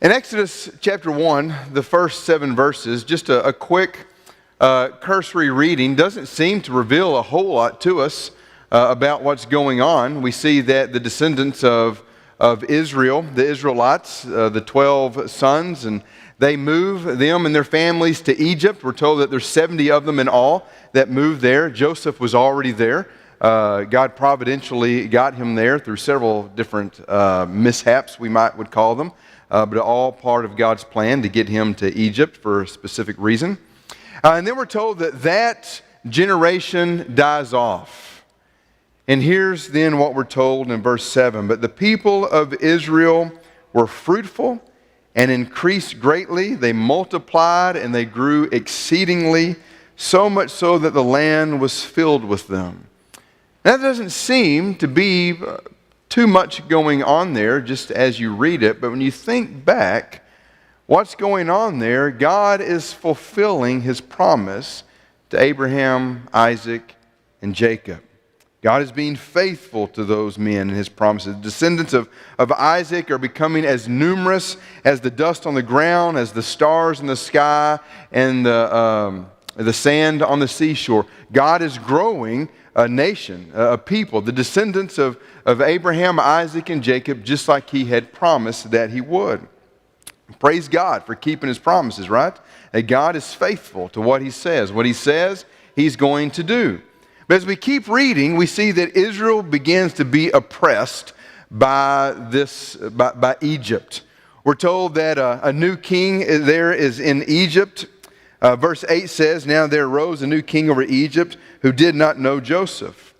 In Exodus chapter 1, the first 7 verses, just a quick cursory reading, doesn't seem to reveal a whole lot to us about what's going on. We see that the descendants of Israel, the Israelites, the 12 sons, and they move them and their families to Egypt. We're told that there's 70 of them in all that moved there. Joseph was already there. God providentially got him there through several different mishaps, we would call them. But all part of God's plan to get him to Egypt for a specific reason. And then we're told that generation dies off. And here's then what we're told in verse 7. But the people of Israel were fruitful and increased greatly. They multiplied and they grew exceedingly, so much so that the land was filled with them. That doesn't seem to be too much going on there just as you read it, but when you think back, what's going on there? God is fulfilling his promise to Abraham, Isaac, and Jacob. God is being faithful to those men and his promises. The descendants of Isaac are becoming as numerous as the dust on the ground, as the stars in the sky, and the sand on the seashore. God is growing a nation, a people, the descendants of Abraham, Isaac, and Jacob, just like he had promised that he would. Praise God for keeping his promises, right? That God is faithful to what he says. What he says, he's going to do. But as we keep reading, we see that Israel begins to be oppressed by Egypt. We're told that a new king there is in Egypt. Verse 8 says, "Now there arose a new king over Egypt who did not know Joseph."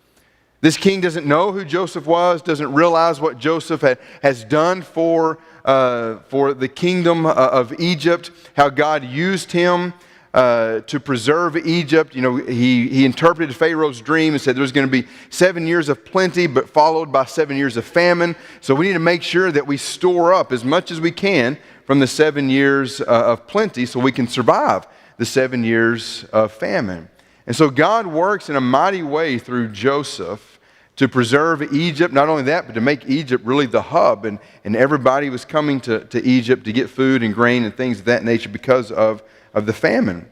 This king doesn't know who Joseph was, doesn't realize what Joseph has done for the kingdom of Egypt, how God used him to preserve Egypt. You know, he interpreted Pharaoh's dream and said there was going to be 7 years of plenty, but followed by 7 years of famine. So we need to make sure that we store up as much as we can from the 7 years of plenty so we can survive the 7 years of famine. And so God works in a mighty way through Joseph to preserve Egypt. Not only that, but to make Egypt really the hub. And everybody was coming to Egypt to get food and grain and things of that nature because of the famine.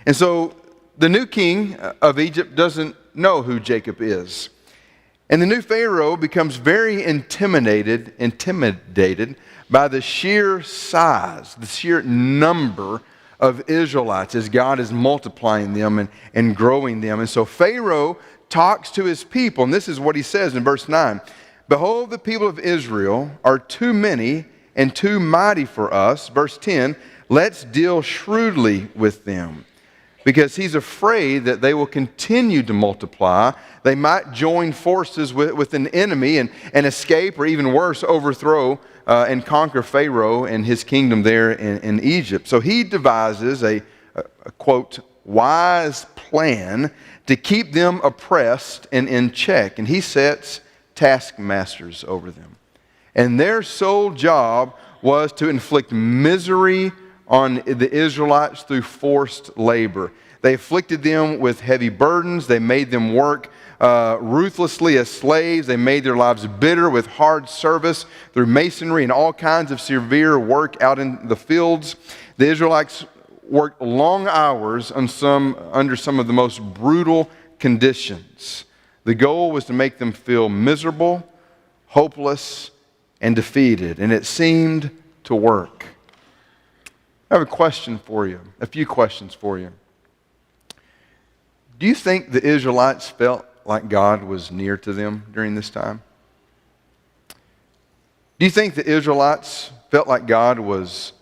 And so the new king of Egypt doesn't know who Jacob is. And the new Pharaoh becomes very intimidated by the sheer size, the sheer number of Israelites as God is multiplying them and growing them. And so Pharaoh talks to his people, and this is what he says in verse 9. "Behold, the people of Israel are too many and too mighty for us." Verse 10, "Let's deal shrewdly with them." Because he's afraid that they will continue to multiply. They might join forces with an enemy and escape, or even worse, overthrow and conquer Pharaoh and his kingdom there in Egypt. So he devises a quote, wise plan to keep them oppressed and in check. And he sets taskmasters over them. And their sole job was to inflict misery on the Israelites through forced labor. They afflicted them with heavy burdens. They made them work ruthlessly as slaves. They made their lives bitter with hard service through masonry and all kinds of severe work out in the fields. The Israelites worked long hours under some of the most brutal conditions. The goal was to make them feel miserable, hopeless, and defeated. And it seemed to work. I have a question for you, a few questions for you. Do you think the Israelites felt like God was near to them during this time? Do you think the Israelites felt like God was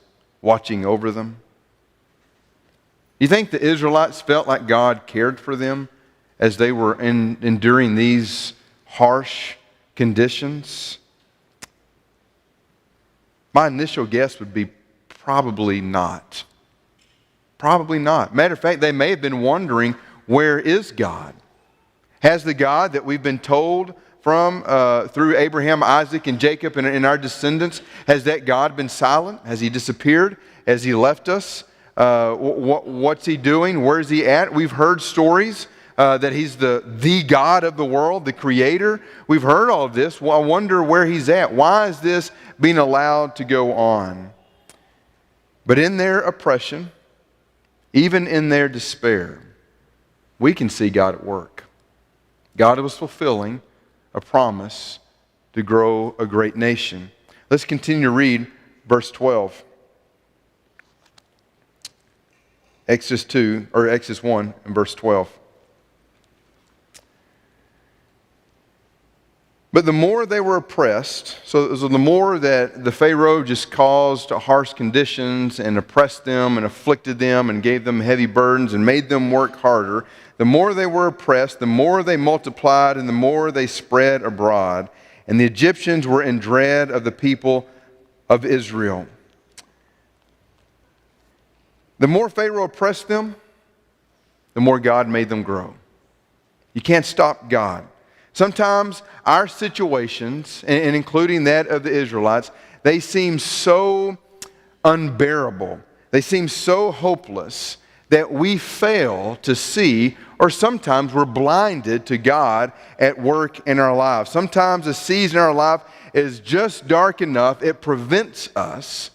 watching over them? Do you think the Israelites felt like God cared for them as they were enduring these harsh conditions? My initial guess would be probably not. Probably not. Matter of fact, they may have been wondering, where is God? Has the God that we've been told from through Abraham, Isaac, and Jacob and our descendants, has that God been silent? Has he disappeared? Has he left us? What's he doing? Where's he at? We've heard stories that he's the God of the world, the creator. We've heard all of this. Well, I wonder where he's at. Why is this being allowed to go on? But in their oppression, even in their despair, we can see God at work. God was fulfilling a promise to grow a great nation. Let's continue to read verse 12. Exodus 1 and verse 12. But the more they were oppressed, so the more that the Pharaoh just caused harsh conditions and oppressed them and afflicted them and gave them heavy burdens and made them work harder, the more they were oppressed, the more they multiplied and the more they spread abroad. And the Egyptians were in dread of the people of Israel. The more Pharaoh oppressed them, the more God made them grow. You can't stop God. Sometimes our situations, and including that of the Israelites, they seem so unbearable. They seem so hopeless that we fail to see, or sometimes we're blinded to God at work in our lives. Sometimes a season in our life is just dark enough, it prevents us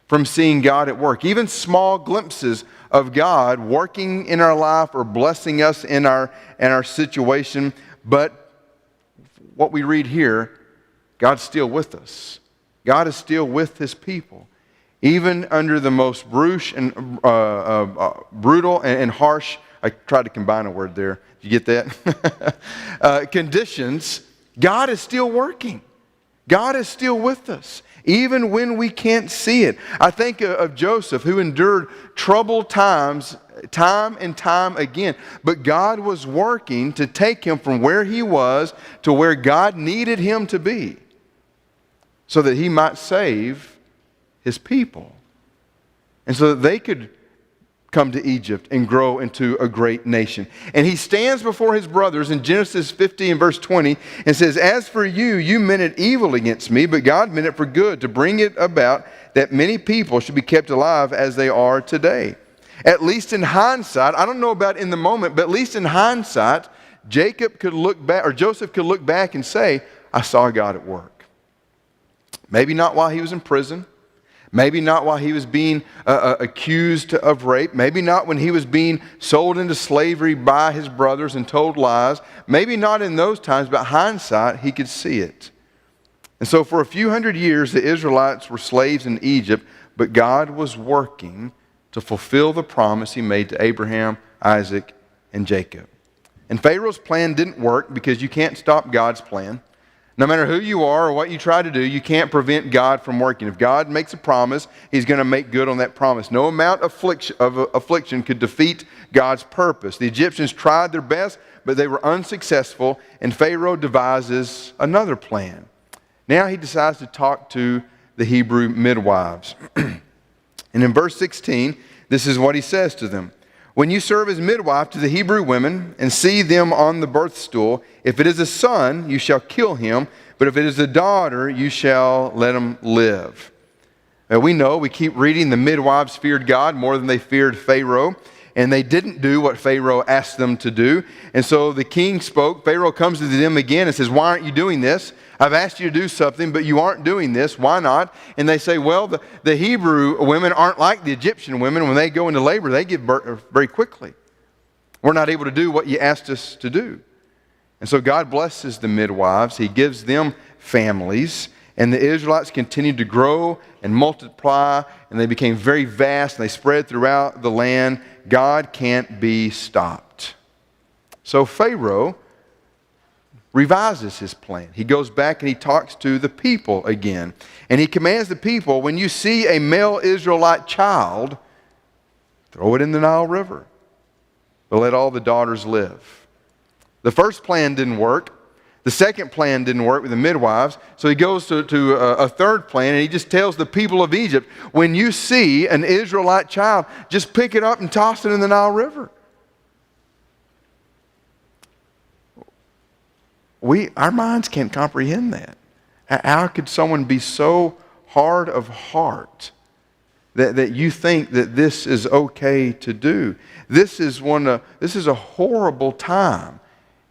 from seeing God at work. Even small glimpses of God working in our life or blessing us in our situation, but what we read here, God's still with us. God is still with his people. Even under the most brutal and harsh, I tried to combine a word there. Did you get that? Conditions, God is still working. God is still with us, even when we can't see it. I think of Joseph, who endured troubled times time and time again. But God was working to take him from where he was to where God needed him to be, so that he might save his people, and so that they could come to Egypt and grow into a great nation. And he stands before his brothers in Genesis 50 and verse 20 and says, "As for you, you meant it evil against me, but God meant it for good, to bring it about that many people should be kept alive as they are today." At least in hindsight, I don't know about in the moment, but at least in hindsight, Joseph could look back and say, "I saw God at work." Maybe not while he was in prison. Maybe not while he was being accused of rape. Maybe not when he was being sold into slavery by his brothers and told lies. Maybe not in those times, but hindsight, he could see it. And so for a few hundred years, the Israelites were slaves in Egypt, but God was working to fulfill the promise he made to Abraham, Isaac, and Jacob. And Pharaoh's plan didn't work because you can't stop God's plan. No matter who you are or what you try to do, you can't prevent God from working. If God makes a promise, he's going to make good on that promise. No amount of affliction could defeat God's purpose. The Egyptians tried their best, but they were unsuccessful, and Pharaoh devises another plan. Now he decides to talk to the Hebrew midwives. And in verse 16, this is what he says to them. "When you serve as midwife to the Hebrew women and see them on the birth stool, if it is a son, you shall kill him, but if it is a daughter, you shall let him live." Now we keep reading, the midwives feared God more than they feared Pharaoh, and they didn't do what Pharaoh asked them to do. And so the king spoke. Pharaoh comes to them again and says, "Why aren't you doing this? I've asked you to do something, but you aren't doing this. Why not?" And they say, "Well, the Hebrew women aren't like the Egyptian women. When they go into labor, they give birth very quickly. We're not able to do what you asked us to do." And so God blesses the midwives. He gives them families. And the Israelites continued to grow and multiply, and they became very vast, and they spread throughout the land. God can't be stopped. So Pharaoh revises his plan. He goes back and he talks to the people again. And he commands the people, when you see a male Israelite child, throw it in the Nile River, but let all the daughters live. The first plan didn't work. The second plan didn't work with the midwives. So he goes to a third plan, and he just tells the people of Egypt, when you see an Israelite child, just pick it up and toss it in the Nile River. Our minds can't comprehend that. How could someone be so hard of heart that you think that this is okay to do. This is a horrible time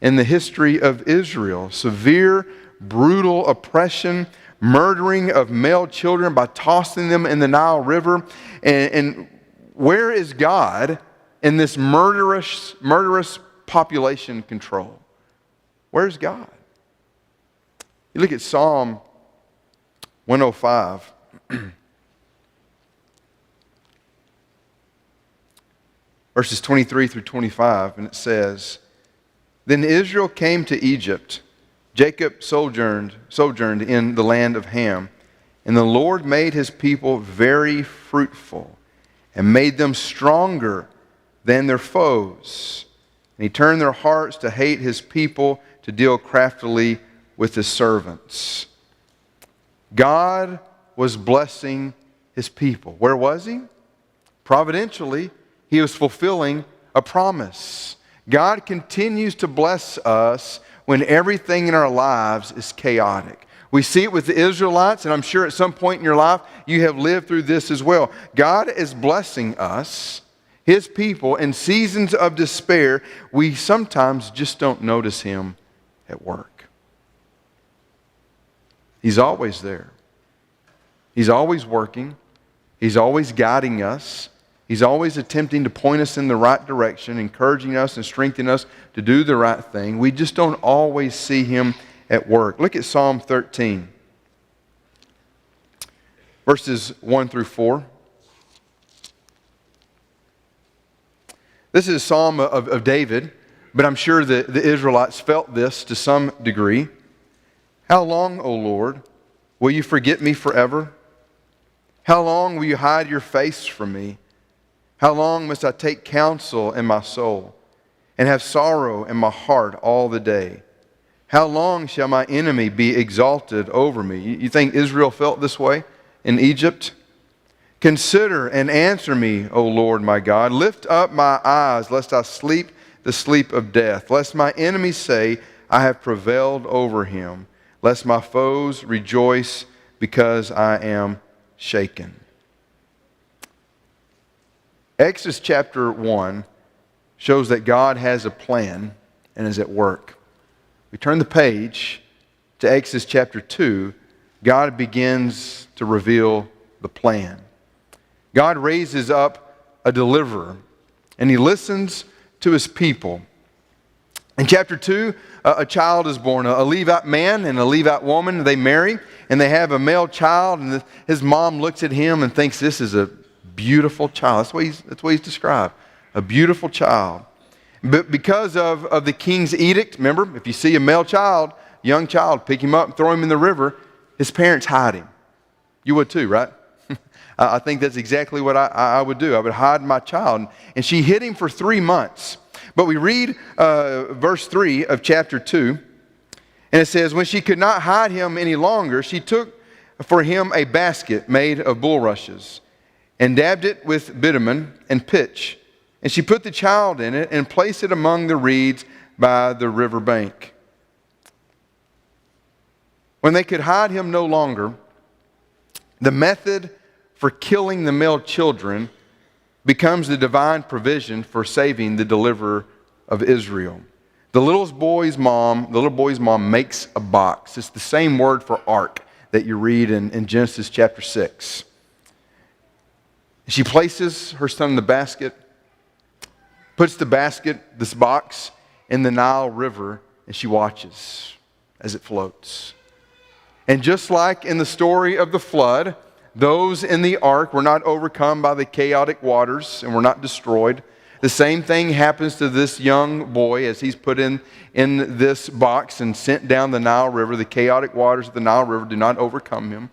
in the history of Israel. Severe, brutal oppression, murdering of male children by tossing them in the Nile River. And where is God in this murderous population control? Where's God? You look at Psalm 105. Verses 23 through 25, and it says, "Then Israel came to Egypt. Jacob sojourned in the land of Ham. And the Lord made his people very fruitful and made them stronger than their foes. And he turned their hearts to hate his people, to deal craftily with his servants." God was blessing his people. Where was he? Providentially, he was fulfilling a promise. God continues to bless us when everything in our lives is chaotic. We see it with the Israelites, and I'm sure at some point in your life you have lived through this as well. God is blessing us, his people, in seasons of despair. We sometimes just don't notice him at work. He's always there. He's always working. He's always guiding us. He's always attempting to point us in the right direction, encouraging us and strengthening us to do the right thing. We just don't always see him at work. Look at Psalm 13, verses 1 through 4. This is a psalm of David, but I'm sure the Israelites felt this to some degree. "How long, O Lord, will you forget me forever? How long will you hide your face from me? How long must I take counsel in my soul and have sorrow in my heart all the day? How long shall my enemy be exalted over me?" You think Israel felt this way in Egypt? "Consider and answer me, O Lord my God. Lift up my eyes, lest I sleep the sleep of death. Lest my enemies say, I have prevailed over him. Lest my foes rejoice because I am shaken." Exodus chapter 1 shows that God has a plan and is at work. We turn the page to Exodus chapter 2. God begins to reveal the plan. God raises up a deliverer, and he listens to his people. In chapter 2, a child is born, a Levite man and a Levite woman. They marry, and they have a male child, and his mom looks at him and thinks this is a beautiful child. That's what he's described, a beautiful child. But because of the king's edict, remember, if you see a male child, young child, pick him up and throw him in the river, his parents hide him. You would too, right? I think that's exactly what I would do. I would hide my child. And she hid him for 3 months. But we read verse 3 of chapter 2, and it says, "When she could not hide him any longer, she took for him a basket made of bulrushes and dabbed it with bitumen and pitch. And she put the child in it and placed it among the reeds by the river bank. When they could hide him no longer, the method for killing the male children becomes the divine provision for saving the deliverer of Israel. The little boy's mom makes a box. It's the same word for ark that you read in Genesis chapter 6. She places her son in the basket, puts this box, in the Nile River, and she watches as it floats. And just like in the story of the flood, those in the ark were not overcome by the chaotic waters and were not destroyed. The same thing happens to this young boy as he's put in this box and sent down the Nile River. The chaotic waters of the Nile River do not overcome him,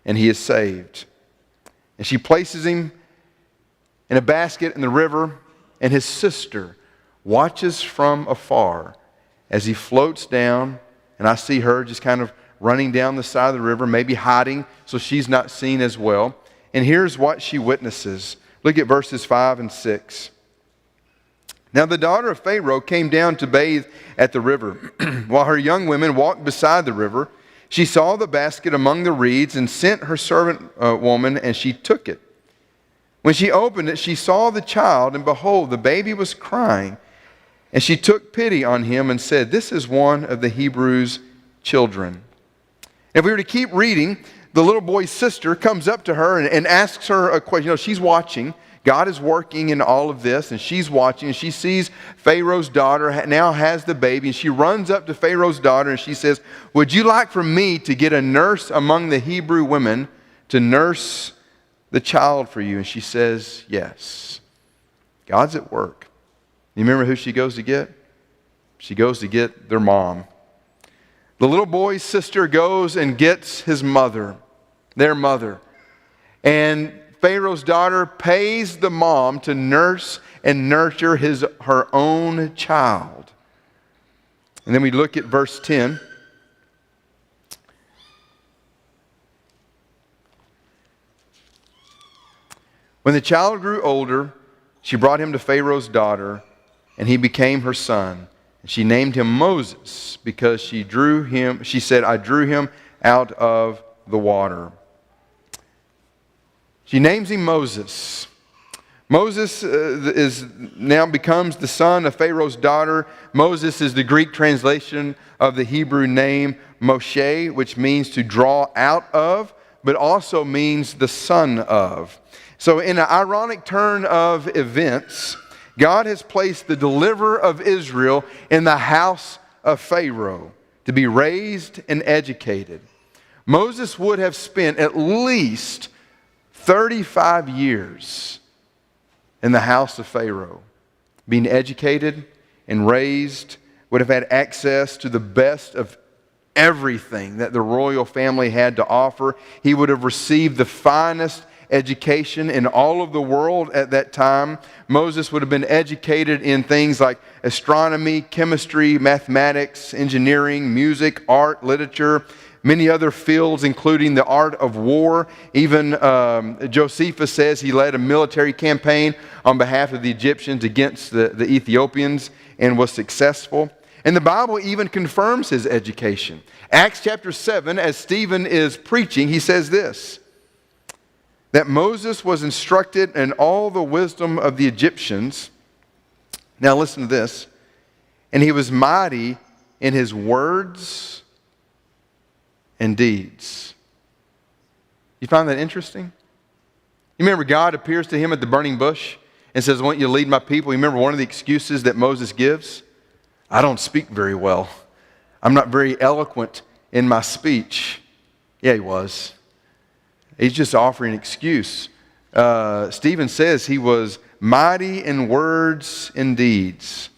and he is saved. And she places him in a basket in the river, and his sister watches from afar as he floats down, and I see her just kind of running down the side of the river, maybe hiding so she's not seen as well. And here's what she witnesses. Look at verses 5 and 6. Now the daughter of Pharaoh came down to bathe at the river. While her young women walked beside the river, she saw the basket among the reeds and sent her servant woman, and she took it. When she opened it, she saw the child, and behold, the baby was crying. And she took pity on him and said, "This is one of the Hebrews' children." If we were to keep reading, the little boy's sister comes up to her and asks her a question. You know, she's watching. God is working in all of this, and she's watching. And she sees Pharaoh's daughter now has the baby, and she runs up to Pharaoh's daughter and she says, "Would you like for me to get a nurse among the Hebrew women to nurse the child for you?" And she says, "Yes." God's at work. You remember who she goes to get? She goes to get their mom. The little boy's sister goes and gets his mother, their mother. And Pharaoh's daughter pays the mom to nurse and nurture her own child. And then we look at verse 10. When the child grew older, she brought him to Pharaoh's daughter, and he became her son. And she named him Moses because she said, "I drew him out of the water." She names him Moses. Moses now becomes the son of Pharaoh's daughter. Moses is the Greek translation of the Hebrew name Moshe, which means to draw out of, but also means the son of. So in an ironic turn of events, God has placed the deliverer of Israel in the house of Pharaoh to be raised and educated. Moses would have spent at least 35 years in the house of Pharaoh, being educated and raised, would have had access to the best of everything that the royal family had to offer. He would have received the finest education in all of the world at that time. Moses would have been educated in things like astronomy, chemistry, mathematics, engineering, music, art, literature, many other fields, including the art of war. Even Josephus says he led a military campaign on behalf of the Egyptians against the Ethiopians and was successful. And the Bible even confirms his education. Acts chapter 7, as Stephen is preaching, he says this, that Moses was instructed in all the wisdom of the Egyptians. Now listen to this. And he was mighty in his words and deeds. You find that interesting? You remember God appears to him at the burning bush and says, "I want you to lead my people." You remember one of the excuses that Moses gives? "I don't speak very well. I'm not very eloquent in my speech." Yeah, he was. He's just offering an excuse. Stephen says he was mighty in words and deeds.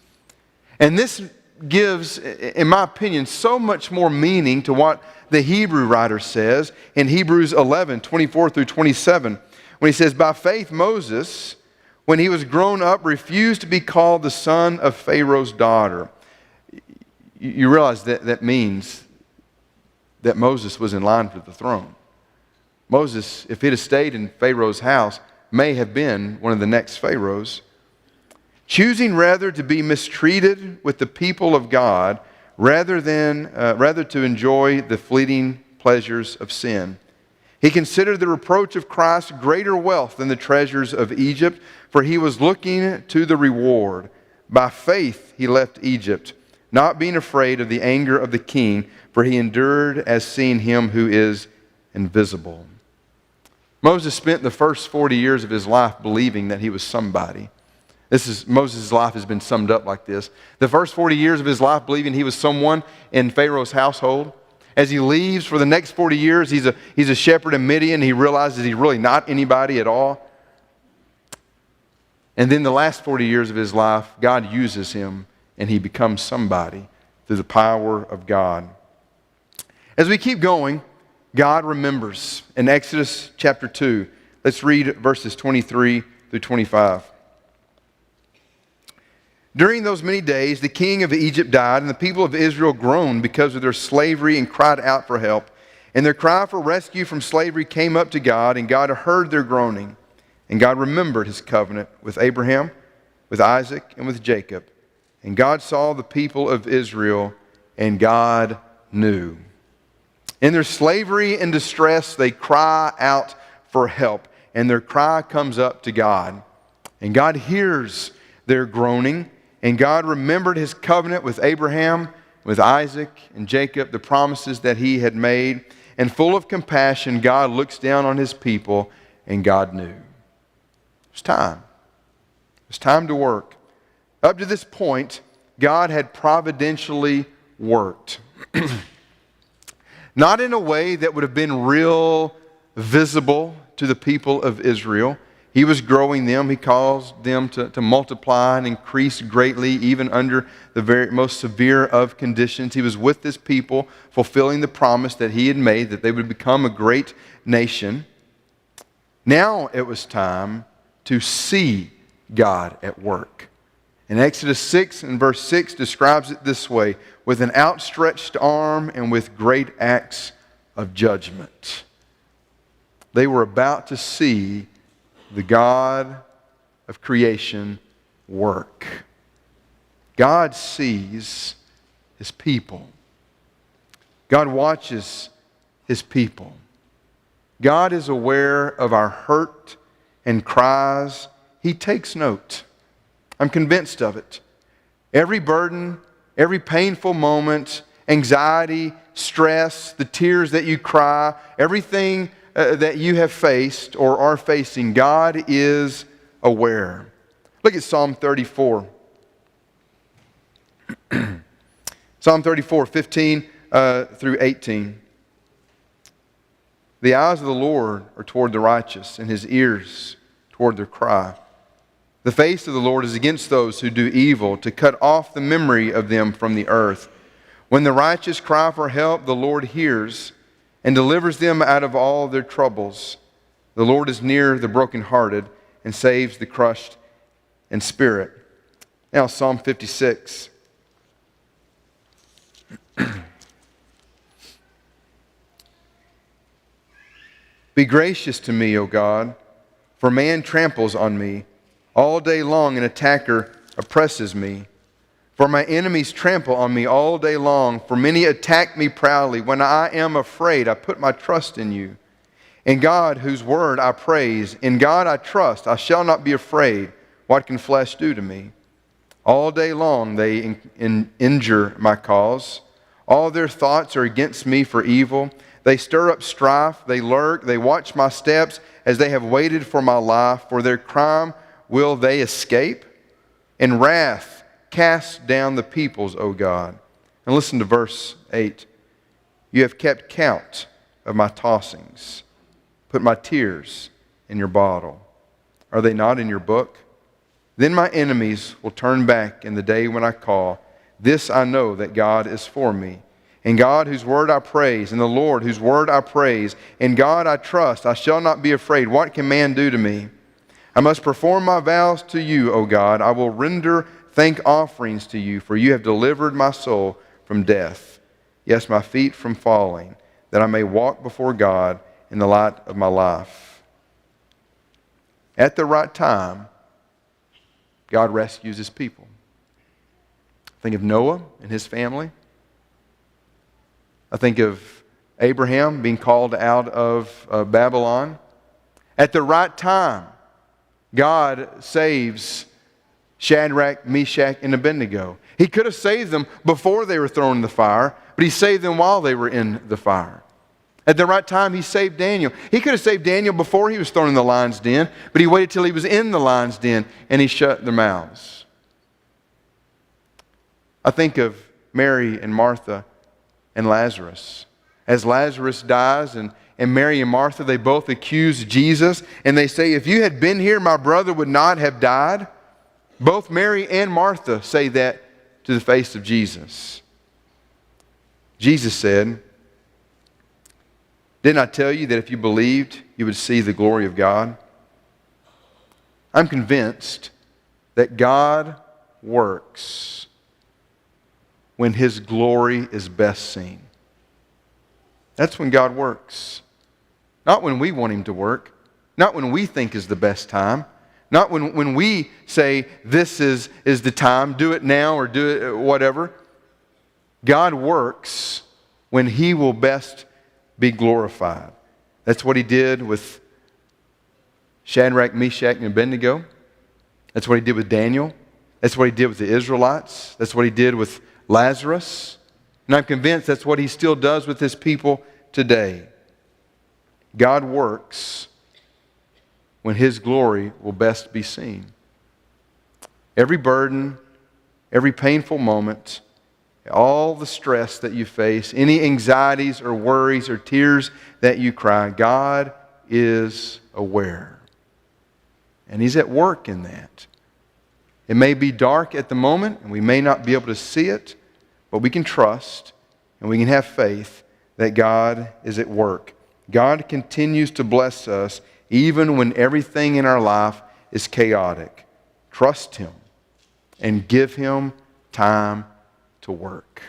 And this gives, in my opinion, so much more meaning to what the Hebrew writer says in Hebrews 11, 24 through 27, when he says, "By faith Moses, when he was grown up, refused to be called the son of Pharaoh's daughter." You realize that means that Moses was in line for the throne. Moses, if he'd have stayed in Pharaoh's house, may have been one of the next pharaohs. Choosing rather to be mistreated with the people of God rather to enjoy the fleeting pleasures of sin. He considered the reproach of Christ greater wealth than the treasures of Egypt, for he was looking to the reward. By faith he left Egypt, not being afraid of the anger of the king, for he endured as seeing him who is invisible. Moses spent the first 40 years of his life believing that he was somebody. Moses' life has been summed up like this. The first 40 years of his life believing he was someone in Pharaoh's household. As he leaves for the next 40 years, he's a shepherd in Midian. He realizes he's really not anybody at all. And then the last 40 years of his life, God uses him and he becomes somebody through the power of God. As we keep going, God remembers. In Exodus chapter 2, let's read verses 23 through 25. During those many days, the king of Egypt died, and the people of Israel groaned because of their slavery and cried out for help. And their cry for rescue from slavery came up to God, and God heard their groaning. And God remembered his covenant with Abraham, with Isaac, and with Jacob. And God saw the people of Israel, and God knew. In their slavery and distress, they cry out for help. and their cry comes up to God. And God hears their groaning, and God remembered his covenant with Abraham, with Isaac and Jacob, the promises that he had made. And full of compassion, God looks down on his people, and God knew. It's time. It's time to work. Up to this point, God had providentially worked. Not in a way that would have been real visible to the people of Israel. He was growing them. He caused them to multiply and increase greatly, even under the very most severe of conditions. He was with his people, fulfilling the promise that he had made, that they would become a great nation. Now it was time to see God at work. And Exodus 6 and verse 6 describes it this way: with an outstretched arm and with great acts of judgment. They were about to see the God of creation work. God sees his people. God watches his people. God is aware of our hurt and cries. He takes note. I'm convinced of it. Every burden, every painful moment, anxiety, stress, the tears that you cry, everything that you have faced or are facing, God is aware. Look at Psalm 34. Psalm 34, 15 through 18. The eyes of the Lord are toward the righteous, and his ears toward their cry. The face of the Lord is against those who do evil, to cut off the memory of them from the earth. When the righteous cry for help, the Lord hears and delivers them out of all their troubles. The Lord is near the brokenhearted and saves the crushed in spirit. Now, Psalm 56. Be gracious to me, O God, for man tramples on me. All day long an attacker oppresses me. For my enemies trample on me all day long, for many attack me proudly. When I am afraid, I put my trust in you. In God, whose word I praise, in God I trust, I shall not be afraid. What can flesh do to me? All day long they injure my cause. All their thoughts are against me for evil. They stir up strife, they lurk, they watch my steps as they have waited for my life. For their crime will they escape? In wrath cast down the peoples, O God. And listen to verse 8. You have kept count of my tossings. Put my tears in your bottle. Are they not in your book? Then my enemies will turn back in the day when I call. This I know, that God is for me. In God, whose word I praise, in the Lord, whose word I praise, in God I trust, I shall not be afraid. What can man do to me? I must perform my vows to you, O God. I will render thank offerings to you, for you have delivered my soul from death, yes, my feet from falling, that I may walk before God in the light of my life. At the right time, God rescues his people. Think of Noah and his family. I think of Abraham being called out of Babylon. At the right time, God saves Shadrach, Meshach, and Abednego. He could have saved them before they were thrown in the fire, but he saved them while they were in the fire. At the right time, he saved Daniel. He could have saved Daniel before he was thrown in the lion's den, but he waited till he was in the lion's den and he shut their mouths. I think of Mary and Martha and Lazarus. As Lazarus dies, and Mary and Martha, they both accuse Jesus, and they say, if you had been here, my brother would not have died. Both Mary and Martha say that to the face of Jesus. Jesus said, didn't I tell you that if you believed, you would see the glory of God? I'm convinced that God works when his glory is best seen. That's when God works. Not when we want him to work. Not when we think is the best time. Not when we say this is the time, do it now or do it whatever. God works when he will best be glorified. That's what he did with Shadrach, Meshach, and Abednego. That's what he did with Daniel. That's what he did with the Israelites. That's what he did with Lazarus. And I'm convinced that's what he still does with his people today. God works when his glory will best be seen. Every burden, every painful moment, all the stress that you face, any anxieties or worries or tears that you cry, God is aware. And he's at work in that. It may be dark at the moment, and we may not be able to see it, but we can trust and we can have faith that God is at work. God continues to bless us even when everything in our life is chaotic. Trust him and give him time to work.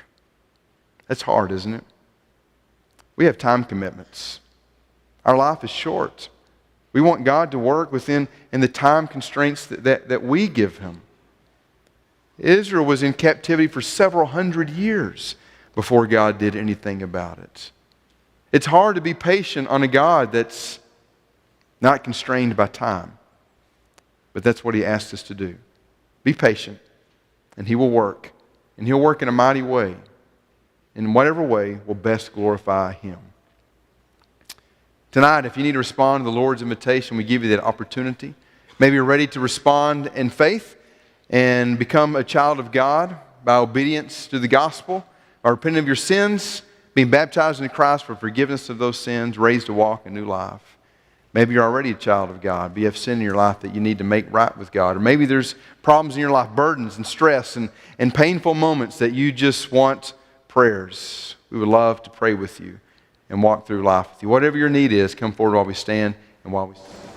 That's hard, isn't it? We have time commitments. Our life is short. We want God to work within the time constraints that we give him. Israel was in captivity for several hundred years before God did anything about it. It's hard to be patient on a God that's not constrained by time. But that's what he asked us to do. Be patient, and he will work. And he'll work in a mighty way. In whatever way will best glorify him. Tonight, if you need to respond to the Lord's invitation, we give you that opportunity. Maybe you're ready to respond in faith and become a child of God by obedience to the gospel, by repenting of your sins, being baptized into Christ for forgiveness of those sins, raised to walk a new life. Maybe you're already a child of God, but you have sin in your life that you need to make right with God. Or maybe there's problems in your life, burdens and stress and painful moments that you just want prayers. We would love to pray with you and walk through life with you. Whatever your need is, come forward while we stand and while we stand.